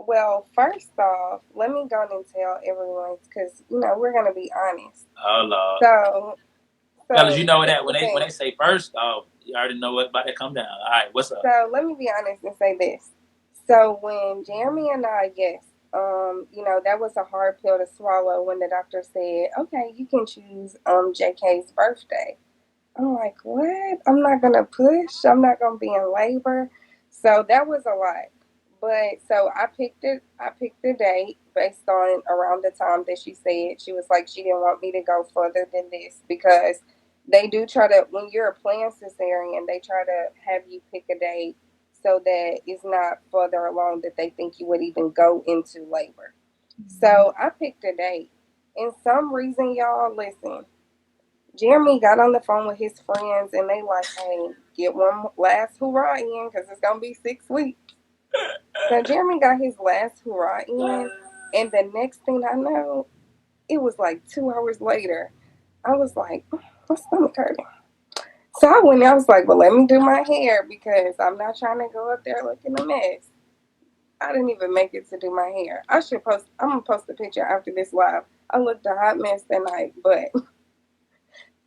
Well, first off, let me go and tell everyone because we're gonna be honest. Oh Lord, So, fellas, you so know this that the when thing. they say first off, you already know what about to come down. All right, what's up? So let me be honest and say this. So when Jeremy and I, yes, that was a hard pill to swallow when the doctor said, "Okay, you can choose JK's birthday." I'm like, what? I'm not gonna push. I'm not gonna be in labor. So that was a lot. But so I picked it. I picked the date based on around the time that she said she was like she didn't want me to go further than this because they do try to when you're a planned cesarean they try to have you pick a date so that it's not further along that they think you would even go into labor. So I picked a date. And some reason, y'all, listen, Jeremy got on the phone with his friends and they like, hey, get one last hurrah in because it's gonna be 6 weeks. So Jeremy got his last hurrah in, and the next thing I know, it was like 2 hours later. I was like, my stomach hurting. So I went. I was like, well, let me do my hair because I'm not trying to go up there looking a mess. I didn't even make it to do my hair. I should post. I'm gonna post a picture after this live. I looked a hot mess that night, but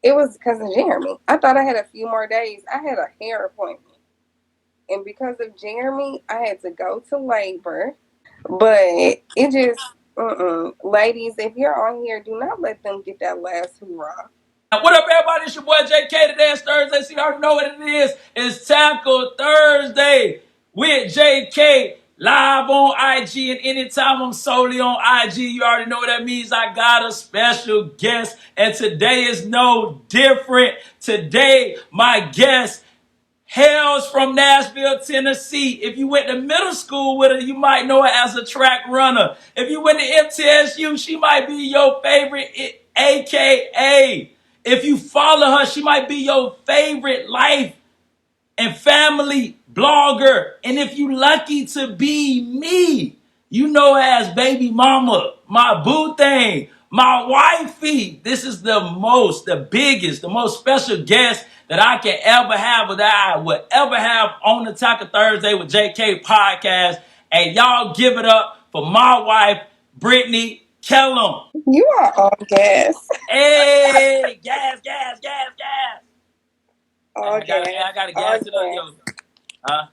it was because of Jeremy. I thought I had a few more days. I had a hair appointment. And because of Jeremy, I had to go to labor. But it just, ladies, if you're on here, do not let them get that last hoorah. What up, everybody? It's your boy JK. Today is Thursday, so you already know what it is. It's Tackle Thursday with JK live on IG. And anytime I'm solely on IG, you already know what that means. I got a special guest, and today is no different. Today, my guest hails from Nashville, Tennessee. If you went to middle school with her, you might know her as a track runner. If you went to MTSU, she might be your favorite, AKA. If you follow her, she might be your favorite life and family blogger. And if you lucky to be me, you know her as baby mama, my boo thing, my wifey. This is the biggest, the most special guest that I can ever have, or that I would ever have on the Taco Thursday with JK podcast. And y'all give it up for my wife, Brittany Kellem. You are all gas. Hey, gas, gas, gas, gas. All gas. I gotta All gas it up, gas. yo. Huh?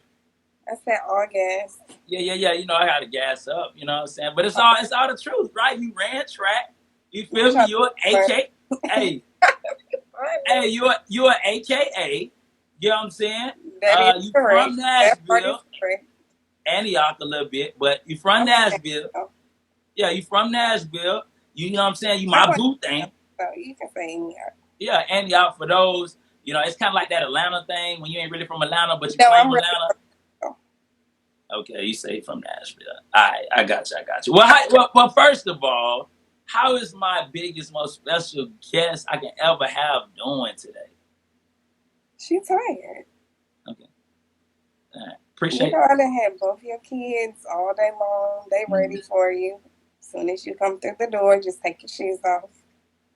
I said all gas. Yeah. You know, I gotta gas up, you know what I'm saying? But it's all the truth, right? You ran track. You What feel me? y'all You're AK. Hey, hey, you're an AKA. You know what I'm saying? That is You correct. from That part is Nashville, correct. Antioch a little bit, but you from I'm Nashville. so Yeah, you from Nashville. You know what I'm saying? You I my like boo thing. so you can say me. Yeah, Antioch for those. You know, it's kind of like that Atlanta thing when you ain't really from Atlanta, but you No, claim I'm really Atlanta. so. Okay, you say from Nashville. All right, I got you. I got you. Well, first of all, how is my biggest, most special guest I can ever have doing today? She tired. Okay, all right. You Appreciate. know, I done had both your kids all day long. They Mm-hmm. ready for you. As soon as you come through the door, just take your shoes off.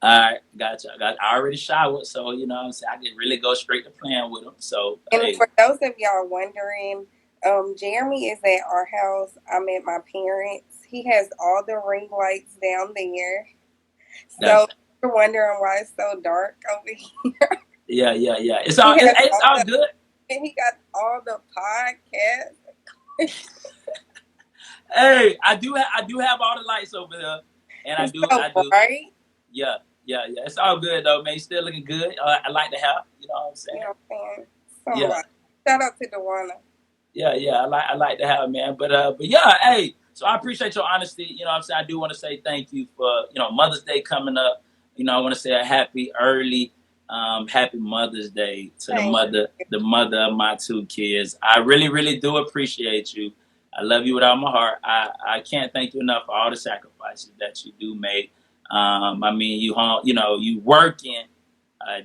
All right, got you. I already showered, so you know what I'm saying I can really go straight to playing with them. So And hey, for those of y'all wondering, Jeremy is at our house. I'm at my parents'. He has all the ring lights down there. So that's if you're wondering why it's so dark over here. yeah. He has It's all all the good. and he got all the podcasts. Hey, I do have all the lights over here, and It's I so do. bright. Yeah. It's all good though, man. You still looking good. I like the hair. You know what I'm You saying? know what I'm saying? So Yeah. much. Shout out to Dewana. I like to have, man. But yeah, hey. So I appreciate your honesty. You know what I'm saying? I do want to say thank you for, Mother's Day coming up. You know, I want to say a happy Mother's Day to the Thank mother, you. the mother of my two kids. I really, really do appreciate you. I love you with all my heart. I can't thank you enough for all the sacrifices that you do make. I mean, you working,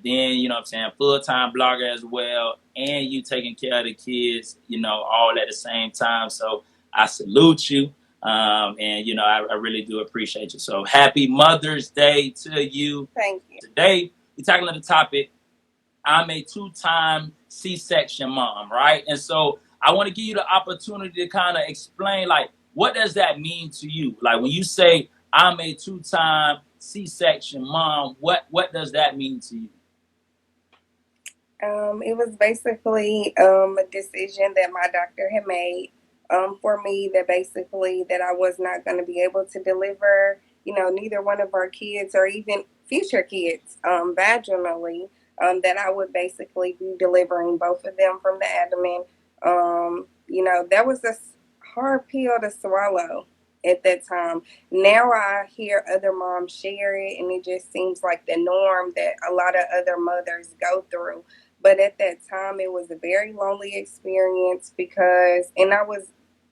then, you know what I'm saying, full-time blogger as well, and you taking care of the kids, all at the same time. So I salute you. And, I really do appreciate you. So happy Mother's Day to you. Thank you. Today, we're talking about the topic, I'm a two-time C-section mom, right? And so I want to give you the opportunity to kind of explain, like, What does that mean to you? Like when you say I'm a 2-time C-section mom, what does that mean to you? It was basically a decision that my doctor had made for me, that basically that I was not going to be able to deliver, neither one of our kids or even future kids vaginally. That I would basically be delivering both of them from the abdomen. That was a hard pill to swallow at that time. Now I hear other moms share it, and it just seems like the norm that a lot of other mothers go through. But at that time, it was a very lonely experience because, and I was,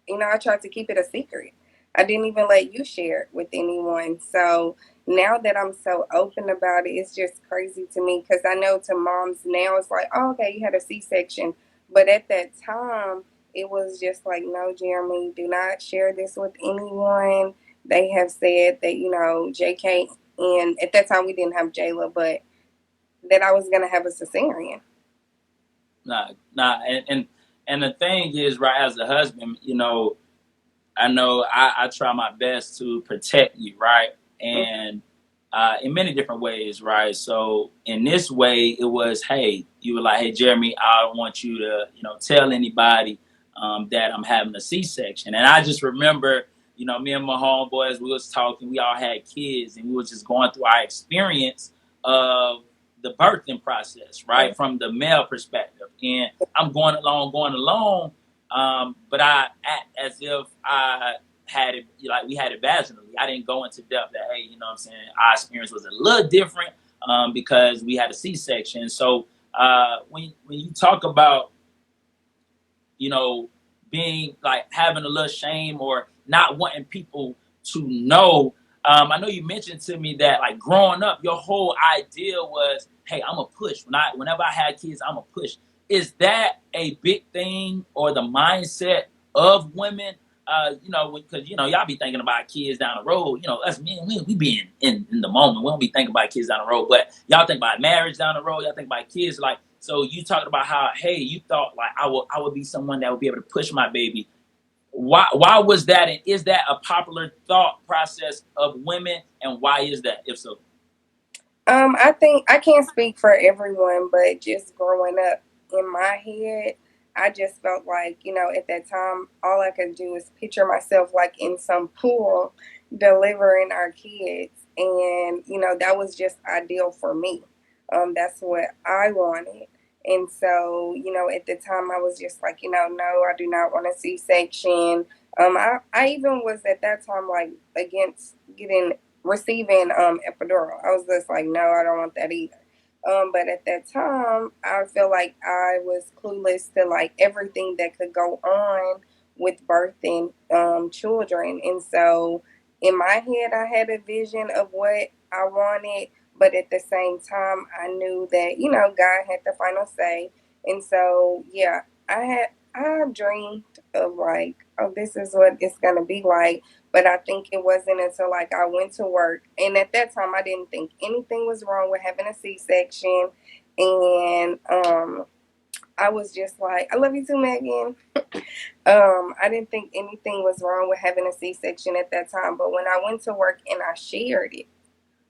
I tried to keep it a secret. I didn't even let you share it with anyone. So now that I'm so open about it, it's just crazy to me because I know to moms now it's like, oh, okay, you had a C section. But at that time, it was just like, no, Jeremy, do not share this with anyone. They have said that, JK, and at that time we didn't have Jayla, but that I was going to have a cesarean. And the thing is, right, as a husband, I know I try my best to protect you, right? And in many different ways, right? So in this way, it was, hey, you were like, hey, Jeremy, I don't want you to, tell anybody that I'm having a C-section. And I just remember, me and my homeboys, we was talking, we all had kids, and we was just going through our experience of the birthing process, right? From the male perspective. And I'm going along, but I act as if I had it, like we had it vaginally. I didn't go into depth that, hey, what I'm saying, our experience was a little different because we had a C-section. So when you talk about, being like having a little shame or not wanting people to know, I know you mentioned to me that like growing up, your whole idea was, hey, I'm a push. Whenever I had kids, I'm a push. Is that a big thing or the mindset of women? Because y'all be thinking about kids down the road. Us men, we be in the moment. We don't be thinking about kids down the road, but y'all think about marriage down the road. Y'all think about kids. Like, so you talked about how, hey, you thought like I would be someone that would be able to push my baby. Why was that? And is that a popular thought process of women? And why is that? If so, I think I can't speak for everyone, but just growing up in my head, I just felt like, at that time, all I could do is picture myself like in some pool delivering our kids. And, that was just ideal for me. That's what I wanted. And so, at the time, I was just like, no, I do not want a C section. I even was at that time like against getting receiving epidural. I was just like, no, I don't want that either. But at that time, I feel like I was clueless to like everything that could go on with birthing children, and so in my head, I had a vision of what I wanted, but at the same time, I knew that God had the final say, and so yeah, I dreamed of like, oh, this is what it's gonna be like. But I think it wasn't until like I went to work, and at that time I didn't think anything was wrong with having a C-section, and I was just like, I love you too, Megan. I didn't think anything was wrong with having a C-section at that time, but when I went to work and I shared it,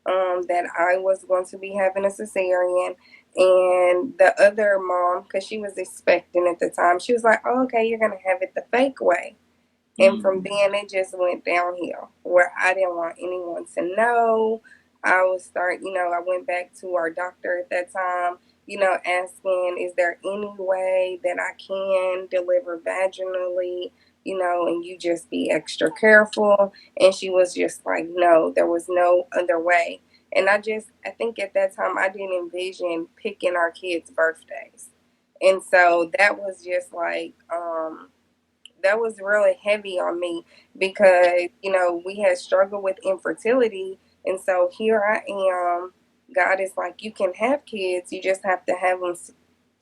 that I was going to be having a cesarean. And the other mom, because she was expecting at the time, she was like, oh, okay, you're going to have it the fake way. And from then, it just went downhill where I didn't want anyone to know. I would start, I went back to our doctor at that time, asking, is there any way that I can deliver vaginally, and you just be extra careful? And she was just like, no, there was no other way. And I think at that time, I didn't envision picking our kids' birthdays. And so that was just like, that was really heavy on me because we had struggled with infertility, and so here I am. God is like, you can have kids, you just have to have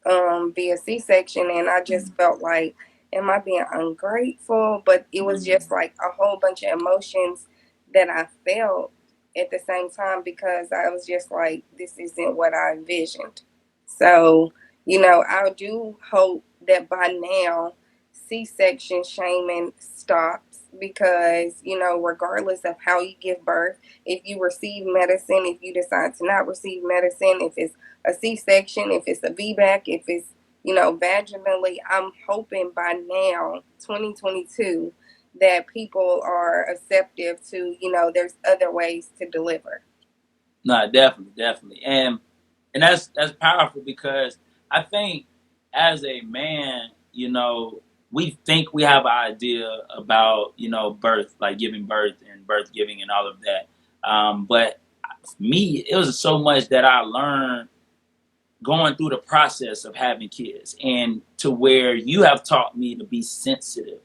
them via C-section, and I just felt like, am I being ungrateful? But it was just like a whole bunch of emotions that I felt at the same time because I was just like, this isn't what I envisioned. So I do hope that by now C-section shaming stops because, you know, regardless of how you give birth, if you receive medicine, if you decide to not receive medicine, if it's a C-section, if it's a VBAC, if it's, you know, vaginally, I'm hoping by now, 2022, that people are receptive to, you know, there's other ways to deliver. No, definitely, and that's powerful because I think as a man, you know, we think we have an idea about, you know, birth, like giving birth and birth giving and all of that. But for me, it was so much that I learned going through the process of having kids, and to where you have taught me to be sensitive.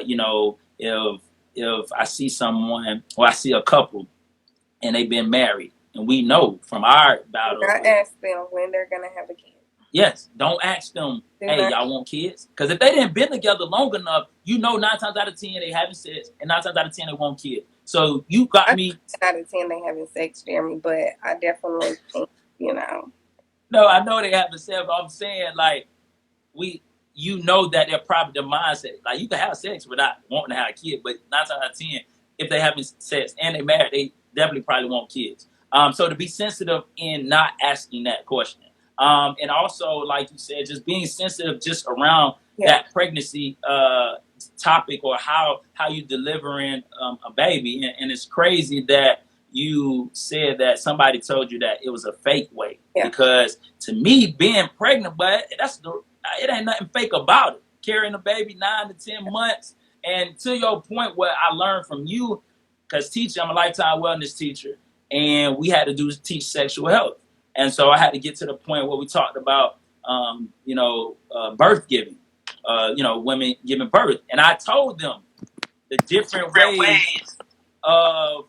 You know, if I see someone or I see a couple and they've been married, and we know from our Do battle not with, ask them when they're going to have a kid. yes, don't ask them, Do hey, not. y'all want kids? Because if they didn't been together long enough, you know, 9 times out of 10 they having sex, and 9 times out of 10 they want kids. So you got I me. out of 10 they having sex, Jeremy, but I definitely think, you know. No, I know they having sex, but I'm saying like we, you know, that they're probably the mindset. Like you can have sex without wanting to have a kid, but 9 times out of 10, if they having sex and they married, they definitely probably want kids. So to be sensitive in not asking that question, and also like you said, just being sensitive just around that pregnancy topic, or how you delivering a baby, and it's crazy that you said that somebody told you that it was a fake way, because to me being pregnant, but that's the, it ain't nothing fake about it. Carrying a baby 9 to 10 months, and to your point, what I learned from you, because teaching, I'm a lifetime wellness teacher, and we had to teach sexual health, and so I had to get to the point where we talked about, you know, birth giving, you know, women giving birth, and I told them the different ways of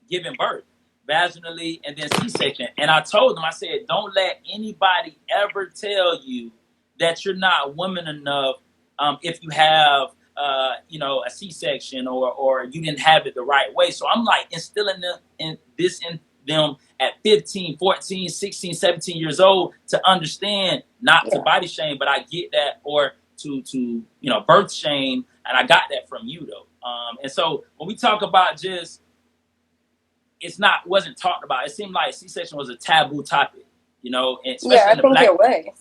giving birth, vaginally and then C-section. And I told them, I said, don't let anybody ever tell you that you're not woman enough if you have, you know, a C-section, or you didn't have it the right way. So I'm like instilling in them at 15, 14, 16, 17 years old to understand, not to body shame, but I get that, or to you know, birth shame, and I got that from you though. And so when we talk about just, it's not, wasn't talked about. It seemed like C-section was a taboo topic, you know, and especially Yeah, in I the think black. it was.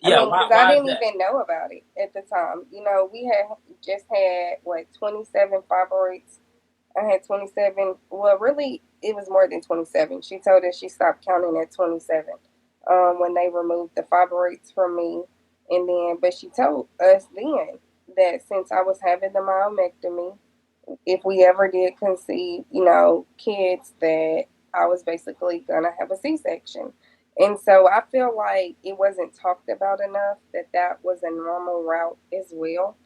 I Yeah, mean, because I why is didn't that? even know about it at the time. You know, we had just had, what, 27 fibroids. I had 27. Well, really, it was more than 27. She told us she stopped counting at 27 when they removed the fibroids from me. And then, but she told us then that since I was having the myomectomy, if we ever did conceive, you know, kids, that I was basically gonna have a C-section. And so I feel like it wasn't talked about enough that that was a normal route as well.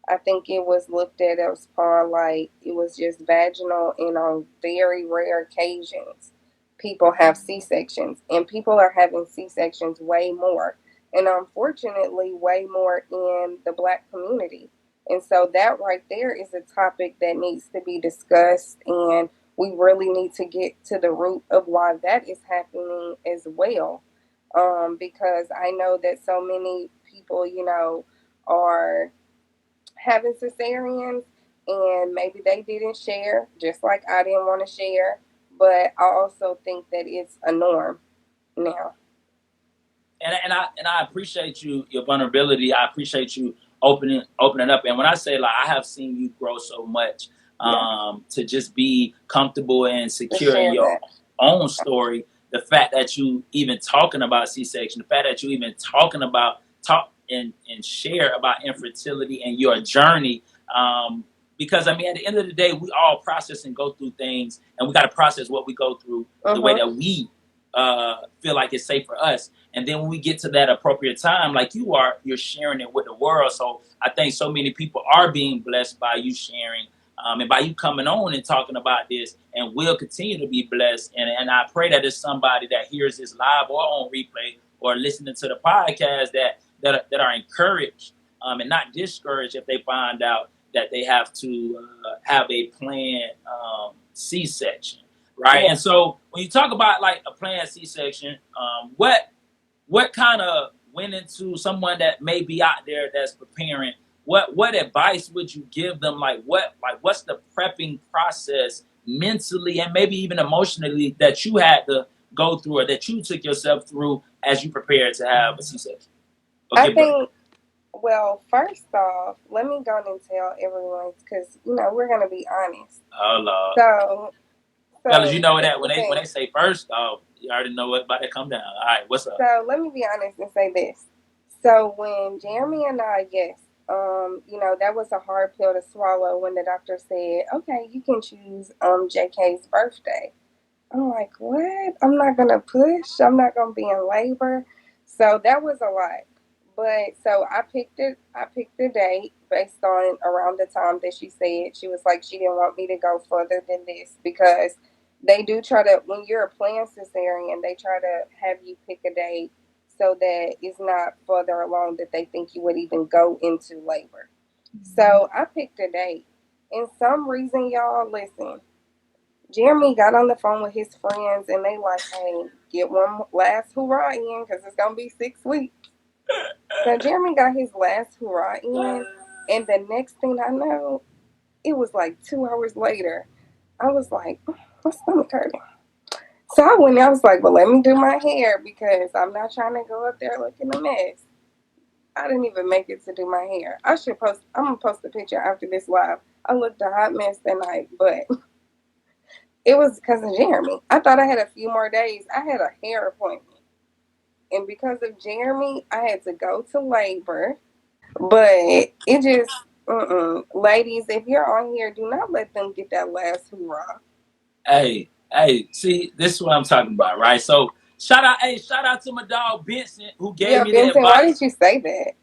I think it was looked at as far like it was just vaginal, and on very rare occasions, people have C-sections, and people are having C-sections way more, and unfortunately, way more in the Black community. And so that right there is a topic that needs to be discussed, and we really need to get to the root of why that is happening as well. Because I know that so many people, you know, are having cesareans, and maybe they didn't share, just like I didn't want to share. But I also think that it's a norm now. And I appreciate your vulnerability. I appreciate you opening up. And when I say, like, I have seen you grow so much, to just be comfortable and secure in your That. own story. The fact that you even talking about C-section, the fact that you even talking about talk and share about infertility and your journey. Because I mean, at the end of the day, we all process and go through things, and we got to process what we go through the way that we feel like it's safe for us. And then when we get to that appropriate time, like you are, you're sharing it with the world. So I think so many people are being blessed by you sharing, and by you coming on and talking about this, and will continue to be blessed. And I pray that it's somebody that hears this live or on replay or listening to the podcast that are encouraged, and not discouraged if they find out that they have to have a planned C-section, right? Yeah. And so when you talk about like a planned C-section, what kind of went into someone that may be out there that's preparing what advice would you give them? What's the prepping process mentally and maybe even emotionally that you had to go through or that you took yourself through as you prepared to have a C-section or I give birth? think, well, first off, let me go and tell everyone because we're gonna be honest. Oh Lord, So, fellas, you so know this that the when thing. they say first off, you already know what about to come down. All right, what's up? So let me be honest and say this. So when Jeremy and I, yes, that was a hard pill to swallow when the doctor said, "Okay, you can choose JK's birthday." I'm like, what? I'm not gonna push. I'm not gonna be in labor. So that was a lot. But so I picked it. I picked the date based on around the time that she said. She was like, she didn't want me to go further than this because they do try to, when you're a planned cesarean, they try to have you pick a date so that it's not further along that they think you would even go into labor. So I picked a date. And some reason, y'all, listen, Jeremy got on the phone with his friends and they like, hey, get one last hurrah in because it's gonna be 6 weeks. So Jeremy got his last hurrah in, and the next thing I know, it was like 2 hours later. I was like, my stomach hurting. So I went. I was like, well, let me do my hair because I'm not trying to go up there looking a mess. I didn't even make it to do my hair. I should post. I'm gonna post a picture after this live. I looked a hot mess that night, but it was because of Jeremy. I thought I had a few more days. I had a hair appointment. And because of Jeremy, I had to go to labor. But it just, ladies, if you're on here, do not let them get that last hurrah. Hey, see, this is what I'm talking about, right? So shout out to my dog Benson who gave Yeah, me the Benson, why did advice. you say that?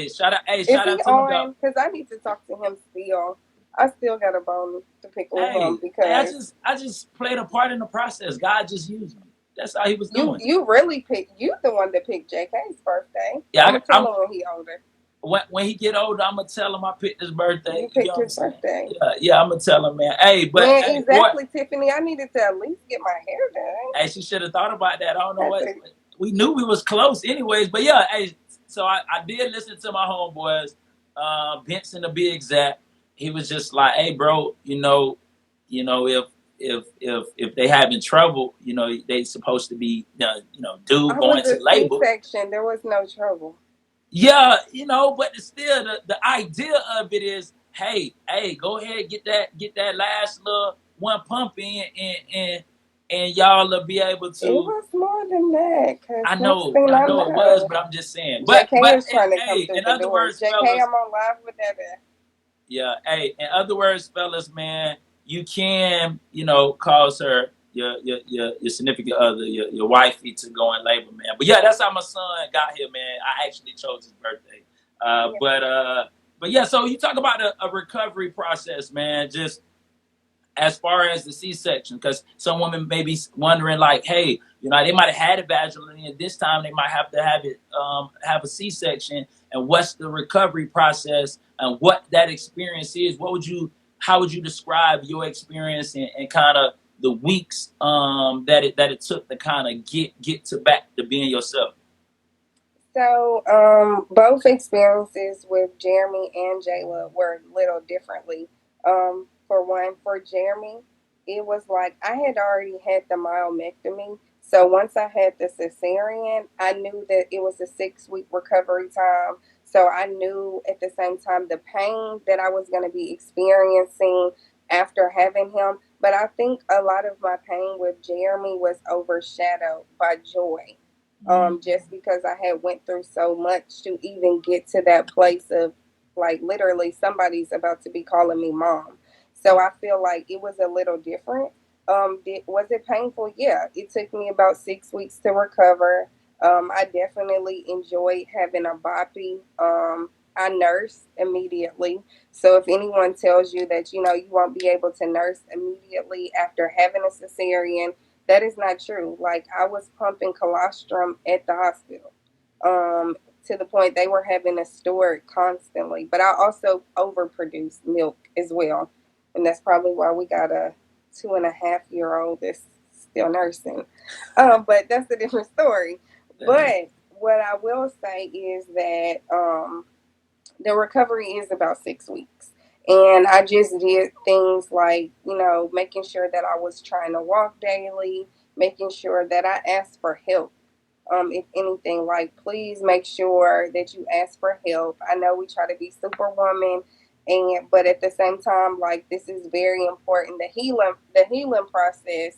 Is Shout he out to my dog. on? Because I need to talk to him still. I still got a bone to pick with him I because just played a part in the process. God just used me. That's all he was you doing. you really picked, you the one that picked JK's birthday. I'm Yeah, going to tell him when he older. when he get older, I'm gonna tell him I picked his birthday. You You get picked what I'm his saying? birthday. Yeah, I'm gonna tell him, man. Hey, but Man, hey, what? exactly, Tiffany. I needed to at least get my hair done. Hey, she should have thought about that. I don't know That's what. it. We knew we was close, anyways. But yeah, hey. So I did listen to my homeboys, Benson to be exact. He was just like, "Hey, bro, if they having trouble, they supposed to be, dude I going was to a labor." C-section. There was no trouble. Yeah, but still, the idea of it is, hey, go ahead, get that last little one pump in, and y'all will be able It to. was more than that, because next thing I I know it was, know, but I'm just saying. JK But is trying to come hey, through in the other door. words, JK, fellas, I'm on live with that. yeah, hey, in other words, fellas, man, you can, cause her your significant other, your wifey to go in labor, man. But yeah, that's how my son got here, man. I actually chose his birthday. Uh, Yeah. but uh, but yeah, so you talk about a recovery process, man. Just as far as the C-section, because some women may be wondering, like, hey, they might have had it vaginally, and this time they might have to have it have a C-section. And what's the recovery process and what that experience is? How would you describe your experience and kind of the weeks that it took to kind of get to back to being yourself? So, both experiences with Jeremy and Jayla were little differently. For one, for Jeremy, it was like I had already had the myomectomy. So once I had the cesarean, I knew that it was a 6 week recovery time. So I knew at the same time the pain that I was going to be experiencing after having him. But I think a lot of my pain with Jeremy was overshadowed by joy, just because I had went through so much to even get to that place of like literally somebody's about to be calling me mom. So I feel like it was a little different. Was it painful? Yeah, it took me about 6 weeks to recover. I definitely enjoyed having a boppy. I nursed immediately. So if anyone tells you that you won't be able to nurse immediately after having a cesarean, that is not true. Like I was pumping colostrum at the hospital, to the point they were having to store it constantly. But I also overproduced milk as well, and that's probably why we got a 2.5-year-old that's still nursing. But that's a different story. But what I will say is that the recovery is about 6 weeks. And I just did things like, making sure that I was trying to walk daily, making sure that I asked for help. If anything, like, please make sure that you ask for help. I know we try to be superwoman, but at the same time, like, this is very important. The healing process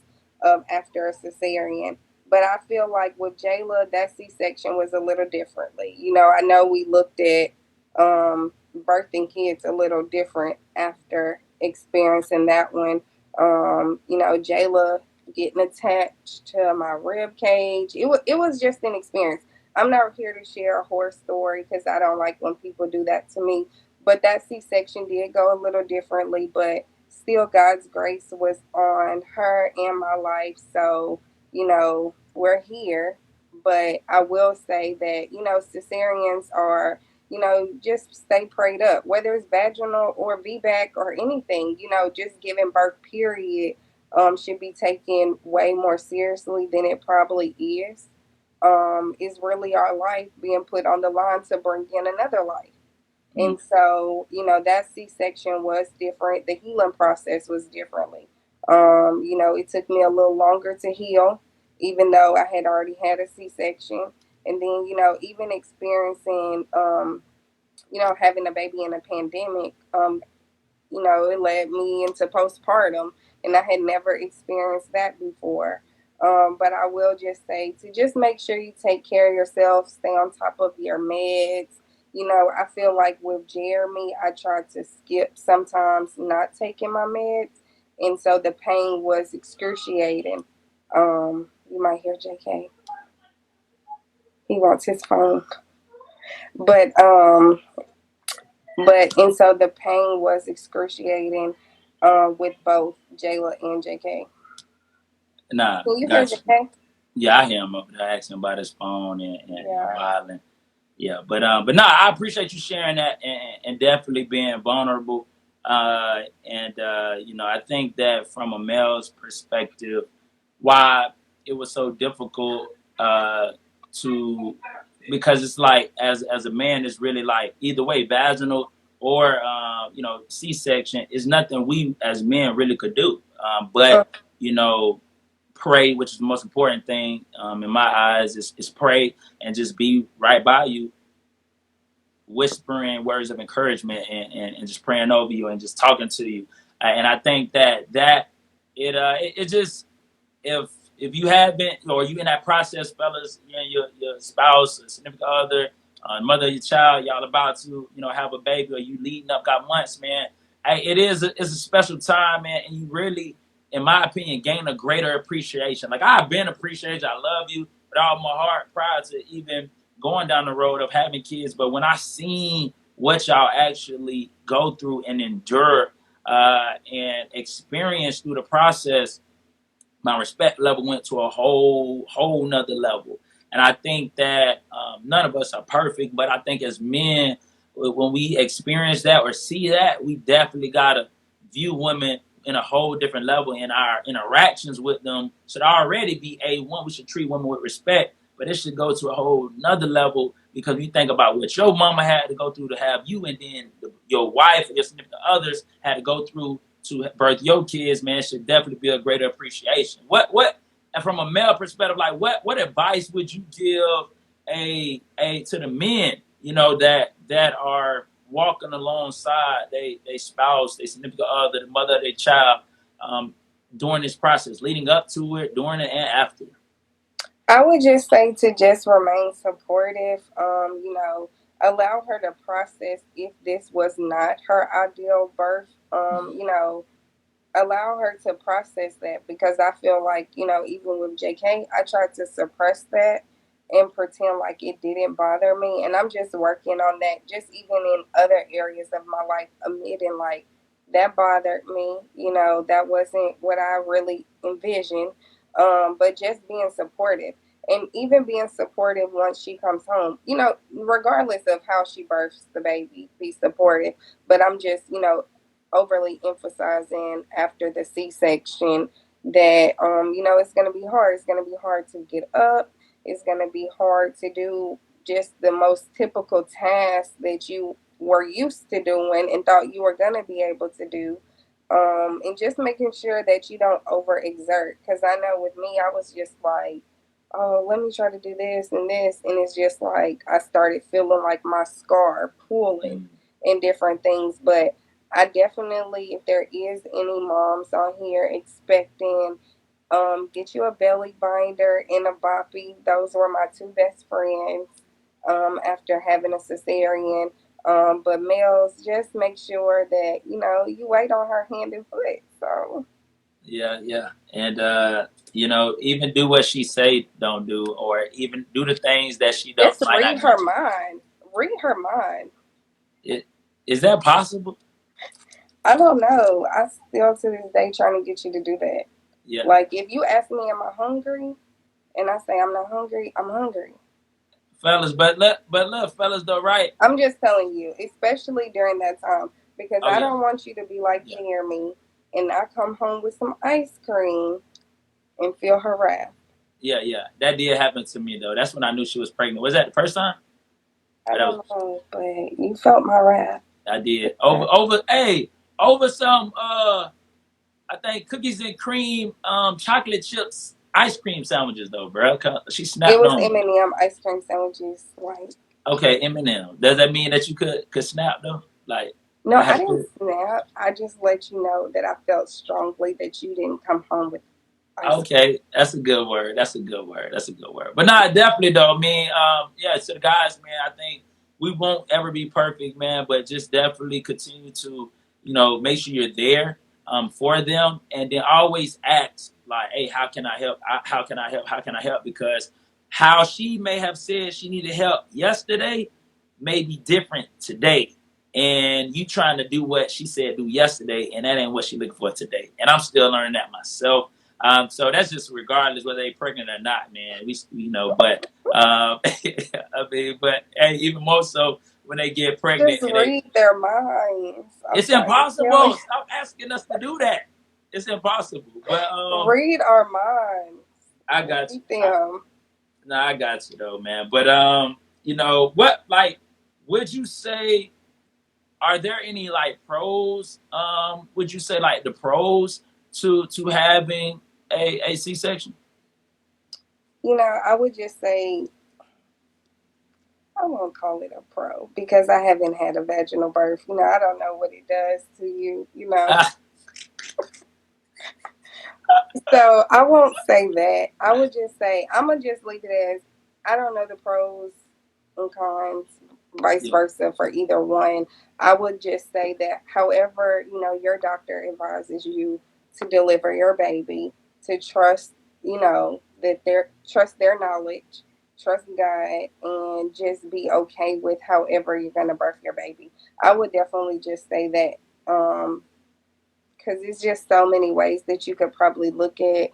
after a cesarean. But I feel like with Jayla, that C-section was a little differently. I know we looked at birthing kids a little different after experiencing that one. Jayla getting attached to my rib cage. It was just an experience. I'm not here to share a horror story because I don't like when people do that to me. But that C-section did go a little differently, but still God's grace was on her and my life. So, we're here. But I will say that, cesareans are, just stay prayed up, whether it's vaginal or VBAC or anything, just giving birth, period, should be taken way more seriously than it probably is. Is really our life being put on the line to bring in another life. Mm. And so, that C-section was different. The healing process was differently. It took me a little longer to heal, even though I had already had a C-section. And then, even experiencing, having a baby in a pandemic, it led me into postpartum, and I had never experienced that before. But I will just say to just make sure you take care of yourself, stay on top of your meds. I feel like with Jeremy, I tried to skip sometimes not taking my meds, and so the pain was excruciating. You might hear JK. He wants his phone, but and so the pain was excruciating with both Jayla and JK. Nah, Can you hear got you. JK? Yeah, I hear him up there asking about his phone and Yeah. wilding. Yeah, but no, I appreciate you sharing that and definitely being vulnerable. I think that from a male's perspective, why it was so difficult to because it's like as a man, it's really like either way, vaginal or C-section is nothing we as men really could do. But you know, pray, which is the most important thing in my eyes, is pray and just be right by you, whispering words of encouragement and just praying over you and just talking to you. And I think that it just if you have been or you in that process, fellas, you and your spouse, significant other, mother of your child, y'all about to have a baby or you leading up, got months, man. It's a special time, man, and you really, in my opinion, gain a greater appreciation. Like I've been appreciated, I love you with all my heart prior to even going down the road of having kids. But when I seen what y'all actually go through and endure and experience through the process, my respect level went to a whole nother level. And I think that none of us are perfect, but I think as men, when we experience that or see that, we definitely gotta view women in a whole different level. In our interactions with them should already be A1. We should treat women with respect, but it should go to a whole nother level because you think about what your mama had to go through to have you, and then your wife and your significant others had to go through to birth your kids, man, should definitely be a greater appreciation. And from a male perspective, like what advice would you give a to the men, that are walking alongside they spouse, they significant other, the mother of their child, during this process, leading up to it, during it, and after? I would just say to just remain supportive. Allow her to process if this was not her ideal birth. Allow her to process that because I feel like, even with JK, I tried to suppress that and pretend like it didn't bother me. And I'm just working on that, just even in other areas of my life, admitting like that bothered me. That wasn't what I really envisioned. But just being supportive. And even being supportive once she comes home, regardless of how she births the baby, be supportive. But I'm just, overly emphasizing after the C-section that it's going to be hard. It's going to be hard to get up. It's going to be hard to do just the most typical tasks that you were used to doing and thought you were going to be able to do. And just making sure that you don't overexert. Because I know with me, I was just like, oh, let me try to do this and this. And it's just like I started feeling like my scar pulling and different things. But I definitely, if there is any moms on here expecting, get you a belly binder and a boppy. Those were my two best friends after having a cesarean. But males, just make sure that you wait on her hand and foot. So Yeah. And even do what she say don't do, or even do the things that she don't just might read not need her to. mind. Read her mind. It, is that possible? I don't know. I still to this day trying to get you to do that. Yeah. Like if you ask me, am I hungry? And I say I'm not hungry, I'm hungry. Fellas, but look, fellas, though, right? I'm just telling you, especially during that time, because Oh I yeah, don't want you to be like yeah, near me and I come home with some ice cream and feel her wrath. yeah. That did happen to me though. That's when I knew she was pregnant. Was that the first time? I Or that was don't know, but you felt my wrath. I did over some I think cookies and cream chocolate chips ice cream sandwiches though, bro. She It snapped was on me. M&M ice cream sandwiches. Like, Okay, Eminem. Does that mean that you could snap though? Like no, I I had didn't to. snap. I just let you know that I felt strongly that you didn't come home with ice cream. Okay, that's a good word. That's a good word. That's a good word. But nah, definitely though, man. Yeah, to the guys, man, I think we won't ever be perfect, man, but just definitely continue to, make sure you're there for them, and then always ask like, hey, how can I help? How can I help? How can I help? Because how she may have said she needed help yesterday may be different today. And you trying to do what she said do yesterday, and that ain't what she looking for today. And I'm still learning that myself. So that's just regardless whether they pregnant or not, man. But I mean, but hey, even more so when they get pregnant Just and they, read their minds. I'm it's trying to tell impossible. you. Stop asking us to do that. It's impossible. But Read our minds. I got you. Read them. I got you though, man. But what like would you say? Are there any like pros? Would you say like the pros to having a C section? I would just say I won't call it a pro because I haven't had a vaginal birth. I don't know what it does to you. So I won't say that. I would just say I'm gonna just leave it as I don't know the pros and cons, vice Yeah. versa for either one. I would just say that however, your doctor advises you to deliver your baby, to trust, that trust their knowledge, trust God, and just be okay with however you're gonna birth your baby. I would definitely just say that. Because it's just so many ways that you could probably look at.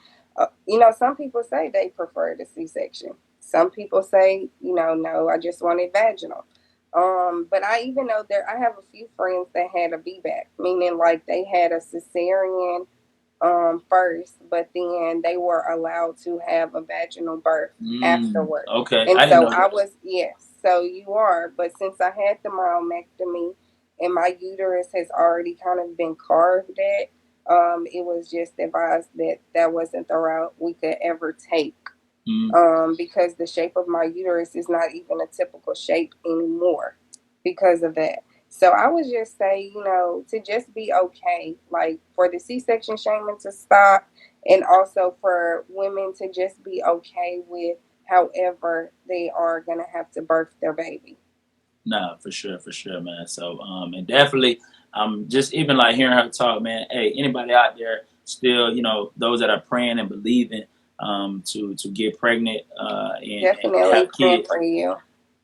Some people say they prefer the C-section. Some people say, no, I just wanted vaginal. But I even know I have a few friends that had a VBAC, meaning like they had a cesarean first, but then they were allowed to have a vaginal birth afterward. Okay, And I didn't so know I that. was, yes, so you are. But since I had the myomectomy and my uterus has already kind of been carved at, it was just advised that that wasn't the route we could ever take. Mm. Because the shape of my uterus is not even a typical shape anymore because of that. So I would just say, to just be okay, like for the C-section shaming to stop, and also for women to just be okay with however they are going to have to birth their baby. Nah, for sure, man. So, and definitely, just even like hearing her talk, man. Hey, anybody out there still, those that are praying and believing, to get pregnant, and Definitely have praying kids. for you.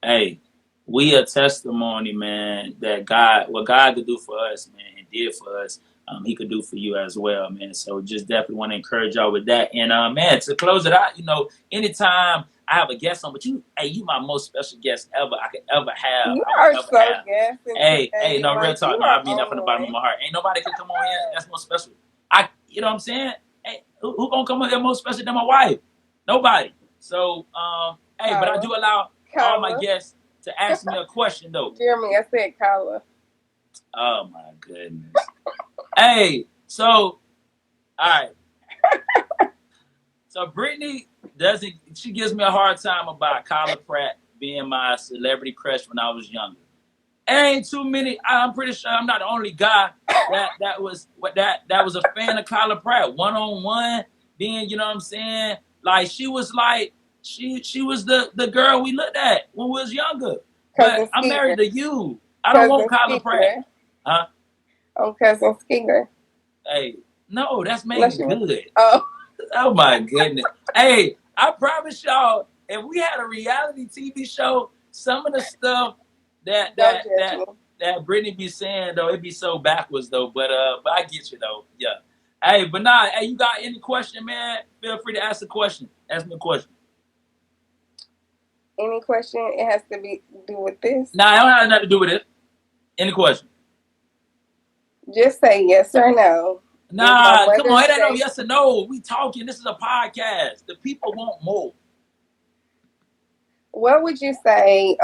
Hey, we a testimony, man, that what God could do for us, man, and did for us, He could do for you as well, man. So just definitely want to encourage y'all with that. And man, to close it out, anytime I have a guest on, but you my most special guest ever I could ever have. You I will are ever so have. gassing Hey, today. no, real Like talk. you No, I are mean that from the on bottom of one. my heart. Ain't nobody could come on here that's more special. You know what I'm saying? Hey, who gonna come on here more special than my wife? Nobody. So, hey, but I Carla. do allow all my Carla. guests. to ask me a question though. Jeremy, I said collar. Oh my goodness. Hey, so all right. So Brittany doesn't. She gives me a hard time about Kyla Pratt being my celebrity crush when I was younger. Ain't too many. I'm pretty sure I'm not the only guy that was a fan of Kyla Pratt. One on one, being, you know what I'm saying? Like she was like she was the girl we looked at when we was younger. But Cousin I'm married Skeeter. to you. I don't Cousin want Kyla Pratt. Skeeter. Huh? Oh, Cousin Skeeter. Hey, no, that's Unless Megan you was. Good. Oh, Oh my goodness. Hey, I promise y'all, if we had a reality TV show, some of the stuff that don't that judge that me. that Brittany be saying though, it'd be so backwards though. But I get you though. Yeah. Hey, but nah, hey, you got any question, man? Feel free to ask a question. Ask me a question. Any question? It has to be do with this. Nah, I don't have nothing to do with it. Any question? Just say yes or no. If my Nah, come mother on. It ain't no say, yes or no. We talking. This is a podcast. The people want more. what would you say?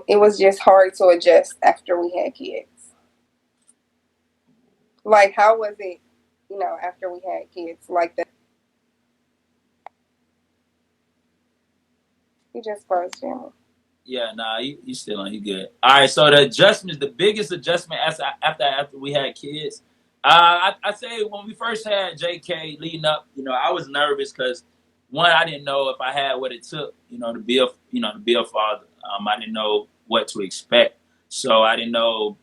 It was just hard to adjust after we had kids. Like, how was it? After we had kids, like that. You just froze, Jeremy. Yeah, nah, you still on. You good. All right. So the adjustments, the biggest adjustment after we had kids, I say when we first had JK leading up, I was nervous because one, I didn't know if I had what it took, to be a father. I didn't know what to expect, so I didn't know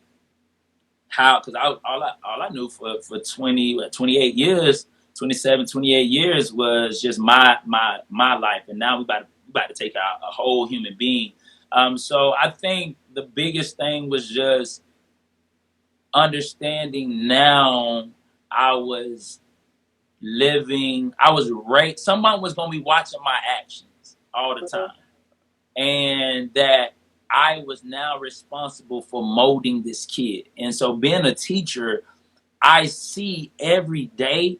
how, because all I knew for 28 years, 27, 28 years was just my life, and now we about to take out a whole human being. So I think the biggest thing was just understanding now I was I was right. Someone was going to be watching my actions all the Mhm. time, and that I was now responsible for molding this kid. And so being a teacher, I see every day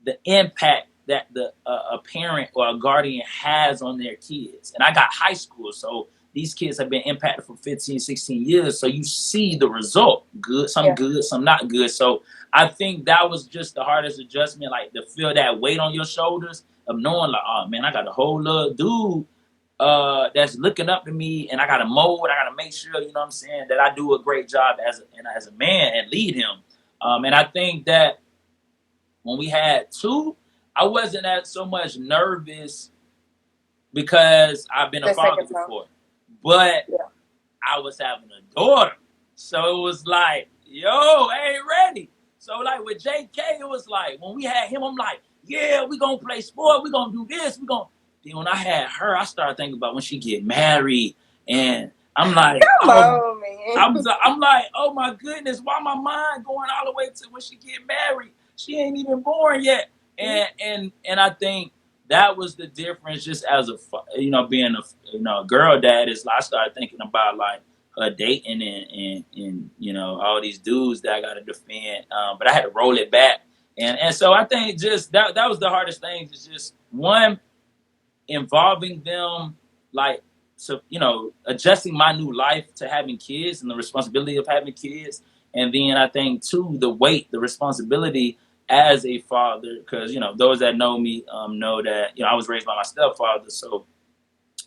the impact that a parent or a guardian has on their kids. And I got high school, so these kids have been impacted for 15, 16 years. So you see the result, Yeah. good, some not good. So I think that was just the hardest adjustment, like to feel that weight on your shoulders of knowing like, oh man, I got a whole little dude that's looking up to me, and I gotta mold, I gotta make sure, you know what I'm saying, that I do a great job as a man and lead him. And I think that when we had two, I wasn't that so much nervous because I've been a The father second time. before, but Yeah. I was having a daughter. So it was like, yo, I ain't ready. So like with JK, it was like when we had him, I'm like, yeah, we gonna play sport, we gonna do this, we gonna. Then when I had her, I started thinking about when she get married, and I'm like, Come oh, on, man. I'm like, oh my goodness, why my mind going all the way to when she get married? She ain't even born yet, and I think that was the difference. Just as being a girl dad, is I started thinking about like her dating and all these dudes that I got to defend. But I had to roll it back, and so I think just that was the hardest thing. Is just one, involving them, like, so adjusting my new life to having kids and the responsibility of having kids. And then I think two, the weight, the responsibility as a father, because those that know me know that I was raised by my stepfather. So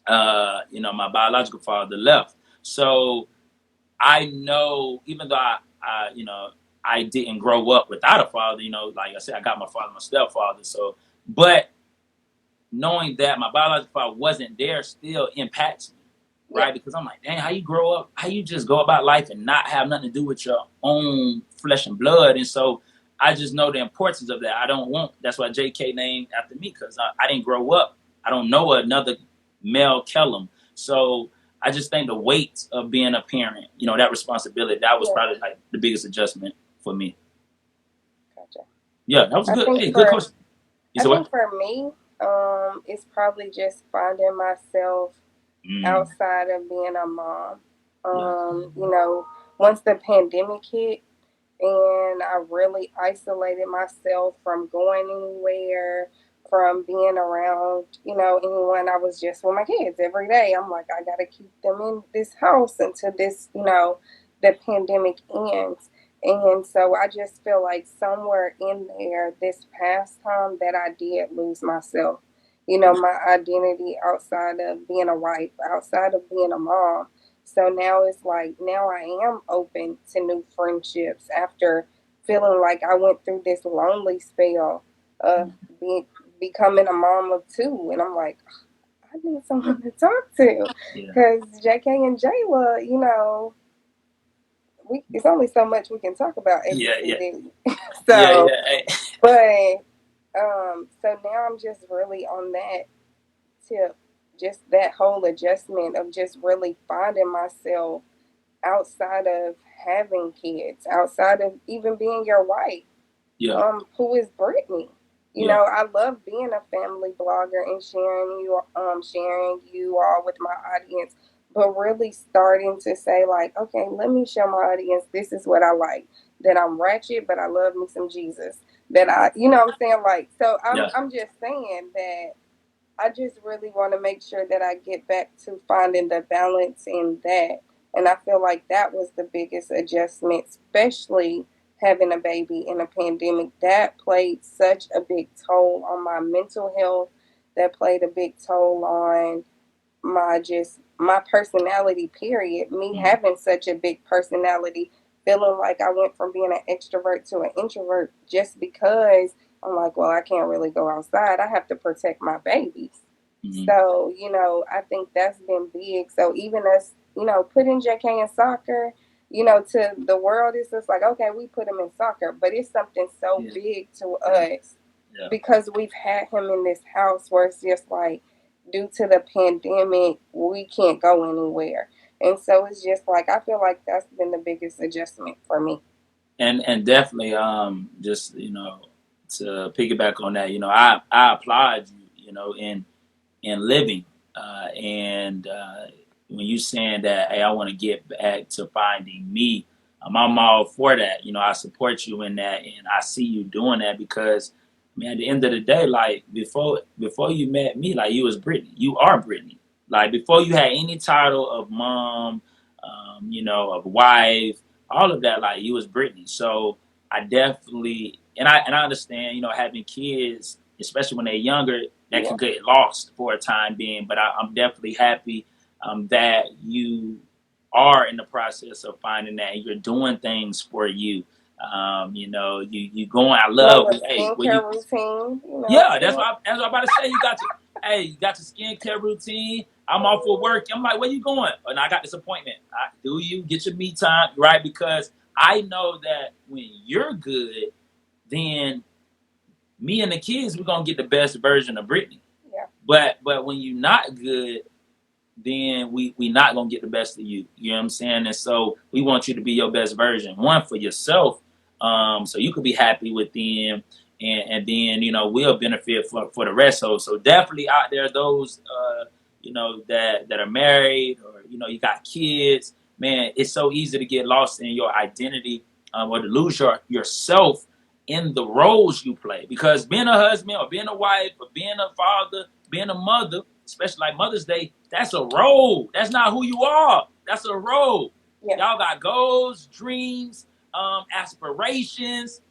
my biological father left. So I know, even though I didn't grow up without a father, like I said, I got my father, my stepfather. So, but knowing that my biological father wasn't there still impacts me, Yeah. right? Because I'm like, dang, how you grow up, how you just go about life and not have nothing to do with your own flesh and blood. And so I just know the importance of that. That's why JK named after me, because I didn't grow up. I don't know another male Kellem. So I just think the weight of being a parent, that responsibility, that was Yeah. probably like the biggest adjustment for me. Gotcha. Yeah, that was I good. think Hey, good for question. You I said think what? for me, it's probably just finding myself Mm, outside of being a mom. yeah. Once the pandemic hit and I really isolated myself from going anywhere, from being around, anyone. I was just with my kids every day. I'm like, I got to keep them in this house until this, the pandemic ends. And so I just feel like somewhere in there, this past time, that I did lose myself. My identity outside of being a wife, outside of being a mom. So now it's like, now I am open to new friendships after feeling like I went through this lonely spell of being becoming a mom of two, and I'm like, I need someone to talk to, Yeah. because JK and Jayla, it's only so much we can talk about Yeah. Yeah. ABCD. Yeah. Yeah. So, Hey. but so now I'm just really on that tip, just that whole adjustment of just really finding myself outside of having kids, outside of even being your wife, Yeah. who is Brittany. Yeah. I love being a family blogger and sharing you all with my audience, but really starting to say like, okay, let me show my audience this is what I like. That I'm ratchet, but I love me some Jesus. That what I'm saying, like, so I'm Yeah. I'm just saying that I just really want to make sure that I get back to finding the balance in that. And I feel like that was the biggest adjustment, especially having a baby in a pandemic. That played such a big toll on my mental health. That played a big toll on my personality, period. Me Mm. having such a big personality, feeling like I went from being an extrovert to an introvert just because I'm like, well, I can't really go outside. I have to protect my babies. Mm-hmm. So, I think that's been big. So even us, putting JK in soccer, to the world, it's just like, okay, we put him in soccer, but it's something so Yeah. big to Yeah. us Yeah. because we've had him in this house where it's just like, due to the pandemic, we can't go anywhere. And so it's just like, I feel like that's been the biggest adjustment for me. And definitely just to piggyback on that, I applaud you, in living, and when you saying that, hey, I want to get back to finding me, I'm all for that. I support you in that, and I see you doing that because, I mean, at the end of the day, like before you met me, like you was Brittany, you are Brittany. Like before you had any title of mom, of wife, all of that, like you was Brittany. So I definitely, and I understand, having kids, especially when they're younger, that Yeah. can get lost for a time being. But I'm definitely happy that you are in the process of finding that and you're doing things for you. You going. I My love. little Hey, when you, skincare routine, yeah, that's what I'm about to say. Hey, you got your skincare routine. I'm off for work. I'm like, where you going? And I got this appointment. Do you get your me time, right? Because I know that when you're good, then me and the kids, we're gonna get the best version of Brittany. Yeah. But when you're not good, then we not gonna get the best of you. You know what I'm saying? And so we want you to be your best version. One for yourself, so you could be happy with them, and then we'll benefit for the rest. So definitely out there, those that are married or you got kids. Man, it's so easy to get lost in your identity, or to lose yourself in the roles you play. Because being a husband or being a wife or being a father, being a mother, especially like Mother's Day, that's a role. That's not who you are. That's a role. Yeah. Y'all got goals, dreams, aspirations,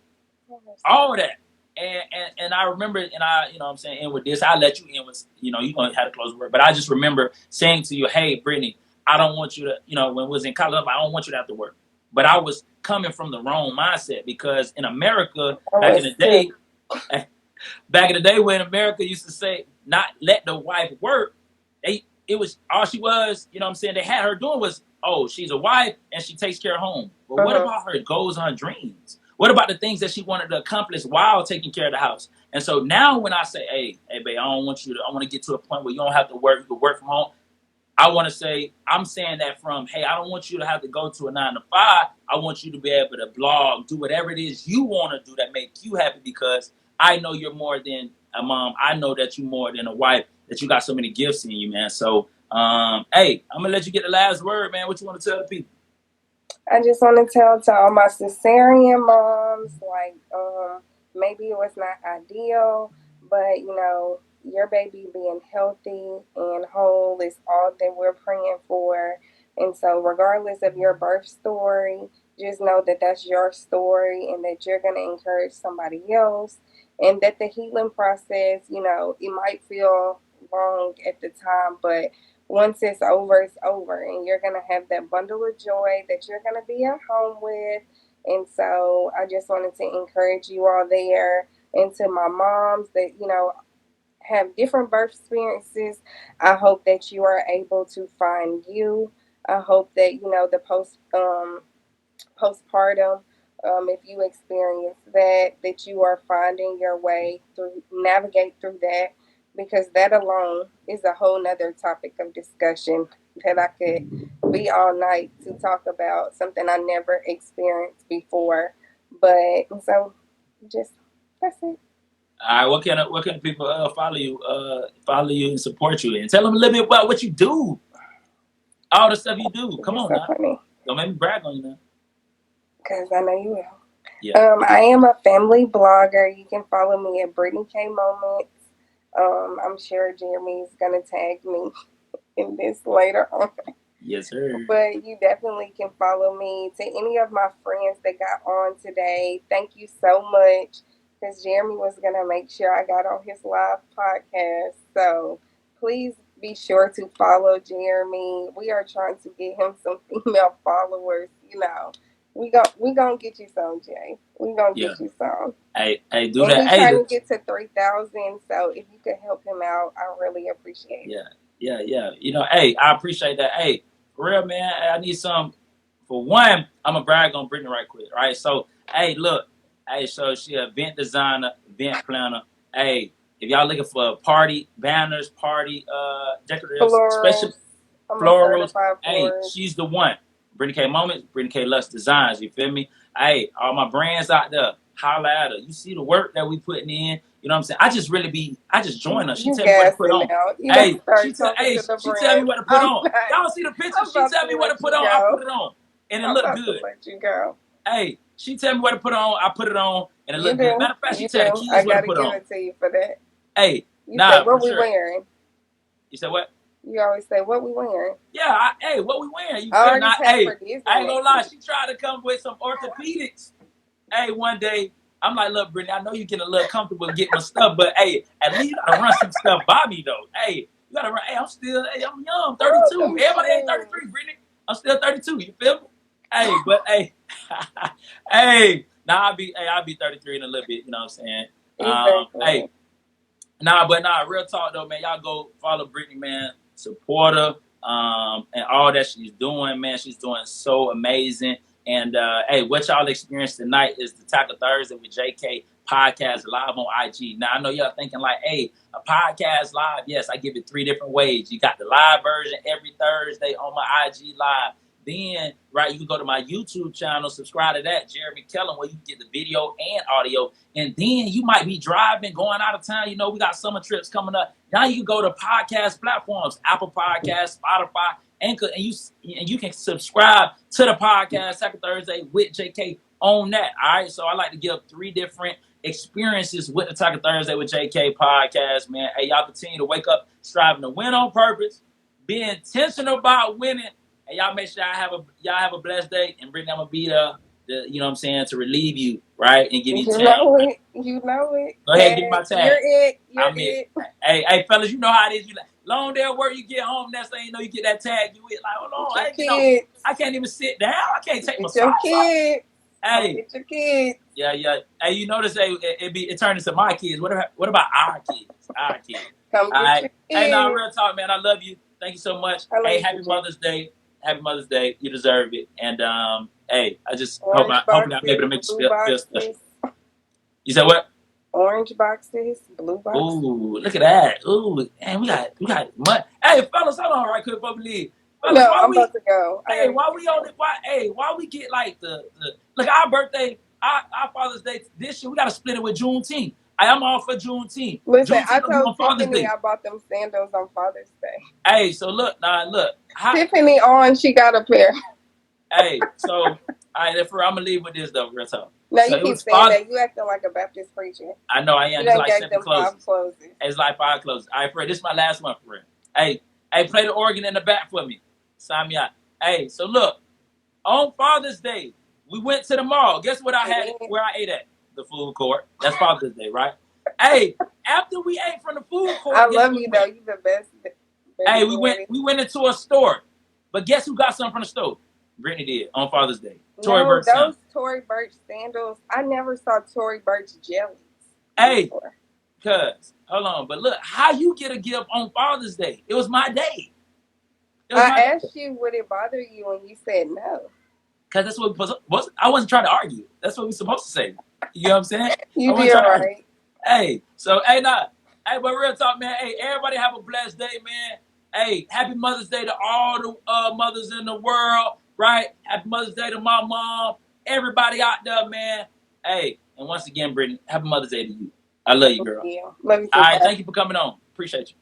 all that. And I remember, and I, what I'm saying, and with this, I'll let you in with, you're going to have to close the word. But I just remember saying to you, hey, Brittany, I don't want you to, when we was in college, I don't want you to have to work. But I was coming from the wrong mindset because in America, I was too. back in the day when America used to say not let the wife work, it was all she was, they had her doing was, oh, she's a wife and she takes care of home. But what Uh-huh. about her goals and her dreams? What about the things that she wanted to accomplish while taking care of the house? And so now when I say, hey, babe, I want to get to a point where you don't have to work, you can work from home. I want to say, I'm saying that from, hey, I don't want you to have to go to a 9 to 5. I want you to be able to blog, do whatever it is you want to do that make you happy because I know you're more than a mom. I know that you're more than a wife, that you got so many gifts in you, man. So, hey, I'm going to let you get the last word, man. What you want to tell the people? I just want to tell to all my Caesarean moms, like, maybe it was not ideal, But, your baby being healthy and whole is all that we're praying for. And so, regardless of your birth story, just know that that's your story and that you're going to encourage somebody else. And that the healing process, it might feel long at the time, but once it's over. And you're going to have that bundle of joy that you're going to be at home with. And so, I just wanted to encourage you all there. And to my moms that, have different birth experiences, I hope that you are able to find you. I hope that, the postpartum, if you experience that you are finding your way through, navigate through that, because that alone is a whole nother topic of discussion that I could be all night to talk about, something I never experienced before. But so just that's it. All right, what kind of people follow you and support you, and tell them a little bit about what you do, all the stuff you do. Come You're on so now, funny. don't make me brag on you now. Because I know you will. Yeah. I am a family blogger. You can follow me at Brittany K Moments. I'm sure Jeremy's gonna tag me in this later on. Yes, sir. But you definitely can follow me. To any of my friends that got on today, thank you so much. Because Jeremy was gonna make sure I got on his live podcast. So please be sure to follow Jeremy. We are trying to get him some female followers. We gonna get you some, Jay. We gonna Yeah. get you some. Hey, do And that. he's Hey, trying to get to 3,000. So if you could help him out, I really appreciate it. yeah. Hey, I appreciate that. Hey, for real, man. I need some. For one, I'm gonna brag on Brittany right quick, right? So, hey, look, hey, so she an event designer, event planner. Hey, if y'all looking for party banners, party decorators, Florals. especially I'm a florals, certified hey, florist. she's the one. Brittany K Moments, Brittany K Lux Designs. You feel me? Hey, all my brands out there, holla at her. You see the work that we putting in. You know what I'm saying? I just join her. She You tell me what to put gassing on. now. You gotta Hey, start talking to the she tell me brand. what to put I'm on. not. Y'all see the picture? I'm She about tell to me what to let put you on. I go. put it on, and it I'm look about to good. let you go. Hey, she tell me what to put on. I put it on, and it You look good. do. Matter of fact, she You tell the do. I kids what to gotta put give on. it to you for that. Hey, You say for what we sure. wearing. You said what? You always say what we wearing. Yeah, hey, what we wearing? You I feel already not? paid Hey, for Disney I ain't gonna lie. next She tried to come with some orthopedics. Hey, one day, I'm like, look, Brittany, I know you getting a little comfortable getting my stuff, but hey, at least you gotta run some stuff by me though. Hey, you gotta run. Hey, I'm young, Oh, 32. them Everybody ain't shoes. 33, Brittany. I'm still 32. You feel me? Hey, but hey, hey, now I'll be 33 in a little bit. You know what I'm saying? Exactly. Hey, real talk though, man. Y'all go follow Brittany, man. Support her, and all that she's doing, man. She's doing so amazing. And hey, what y'all experienced tonight is the Tackle Thursday with JK podcast live on IG. Now I know y'all thinking like, hey, a podcast live. Yes, I give it 3 different ways. You got the live version every Thursday on my IG live. Then, right, you can go to my YouTube channel, subscribe to that, Jeremy Kellem, where you can get the video and audio. And then you might be driving, going out of town. You know, we got summer trips coming up. Now you can go to podcast platforms, Apple Podcasts, Spotify, Anchor, and you can subscribe to the podcast Second Thursday with JK on that. All right. So I like to give 3 different experiences with the Tackle Thursday with JK podcast, man. Hey, y'all continue to wake up striving to win on purpose, be intentional about winning, and y'all make sure y'all have a blessed day. And Brittany, I'm gonna be you know what I'm saying, to relieve you, right? And give you You 10. know it. You know it. Go ahead, give me my tag. You're it. You're I'm it. it. Hey, fellas, you know how it is. You like long day at work, you get home, next thing you know, you get that tag. You it like, hold on, Get your I kids. I can't even sit down. I can't take my Get your socks off. kids. Hey, Get your kids. yeah. Hey, you notice it turned into my kids. What about our kids? Our kids. Come All get right. your kids. Hey, now real talk, man. I love you. Thank you so much. I love Hey, you, happy Jay. Mother's Day. Happy Mother's Day. You deserve it. And hey, I just Orange hopefully I'm boxes, able to make you blue feel special. boxes. You said what? Orange boxes, blue boxes. Ooh, look at that. Ooh, and we got money. Hey, fellas, hold on right quick before we leave. Fellas, No, I'm about to go. why we get like the look, our birthday, our Father's Day this year, we gotta split it with Juneteenth. I'm all for Juneteenth. Listen, I Juneteenth gonna be told on Father's Tiffany Day. I bought them sandals on Father's Day. Hey, so look. Tiffany on, she got a pair. Hey, so all right, I'm gonna leave with this though, real talk. No, So you it keep was saying Father. that. You acting like a Baptist preacher. I know I You am. It's done like gave 7 them 5 closes. closes. It's like 5 closes. All right, Fred, this is my last one, friend. Hey, play the organ in the back for me. Sign me out. Hey, so look, on Father's Day, we went to the mall. Guess what I And had? then, Where I ate at? The food court. That's Father's Day, right? Hey, after we ate from the food I court, guess love where we you though. went? You the best Hey, baby daddy. we went into a store. But guess who got something from the store? Brittany did on Father's Day. Tory No, Burke's son. those Tory Burch sandals. I never saw Tory Burch jellies Hey, before. cuz, hold on. But look, how you get a gift on Father's Day? It was my day. It was I my day. asked you, would it bother you, and you said no. Because that's what I wasn't trying to argue. That's what we're supposed to say. You know what I'm saying? I You wasn't did trying to argue. right. Hey, so hey, nah. Hey, but real talk, man. Hey, everybody have a blessed day, man. Hey, happy Mother's Day to all the mothers in the world, right? Happy Mother's Day to my mom. Everybody out there, man. Hey, and once again, Brittany, happy Mother's Day to you. I love you, girl. Yeah. Love you All too. right, Bye. thank you for coming on. Appreciate you.